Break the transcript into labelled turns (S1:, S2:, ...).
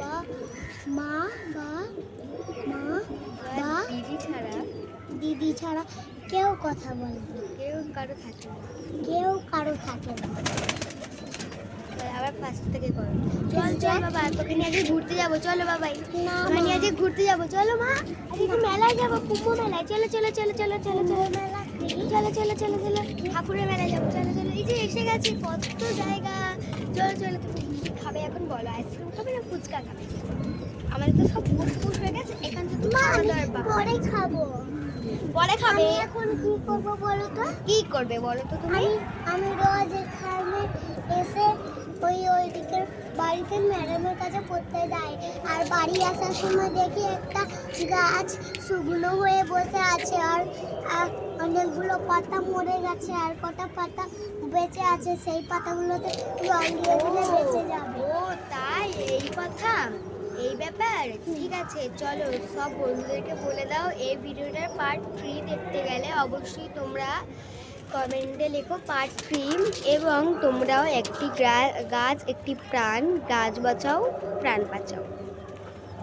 S1: বা মা বা মা বা দিদি ছাড়া কেউ কথা বলে না,
S2: কেউ কারো থাকে না।
S1: কেউ কারো থাকে না।
S2: আবার ফার্স্ট থেকে করো। চল চল বাবা, তোকে নিয়ে আজকে ঘুরতে যাবো, চলো বাবাই। তোকে নিয়ে আজকে ঘুরতে যাবো, চলো মা। আজকে মেলায় যাবো, কুম্ভ মেলায়। চলো চলো চলো চলো চলো চলো মেলা, চলো চলো চলো চলো ঠাকুরের মেলায় যাবো, চলো চলো। এই যে এসে গেছি, কত জায়গা। চলো চলো। তুমি কি খাবে এখন বলো? আইসক্রিম খাবে না ফুচকা খাবে? আমাদের তো সব পুষ হয়ে গেছে, এখান থেকে খাওয়া দাওয়ার ব্যাপার।
S1: পরে খাবো।
S2: পরে খাবে?
S1: আমি এখন কি করবো বলো তো?
S2: কি করবে বলো তো তুমি?
S1: আমি রোজ এখানে এসে ওইদিকে বাড়িতে ম্যাডামের কাছে পড়তে যাই, আর বাড়ি আসার সময় দেখি একটা গাছ শুকনো হয়ে বসে আছে, আর অনেকগুলো পাতা মরে গেছে, আর কটা পাতা বেঁচে আছে। সেই পাতাগুলোতে জল দিয়ে দিলে বেঁচে যাবে।
S2: ও তাই, এই কথা, এই ব্যাপার। ঠিক আছে, চলো সব বন্ধুদেরকে বলে দাও এই ভিডিওটার পার্ট 3 দেখতে গেলে অবশ্যই তোমরা কমেন্টে লেখো পার্ট 3, এবং তোমরাও একটি গাছ একটি প্রাণ, গাছ বাঁচাও প্রাণ বাঁচাও।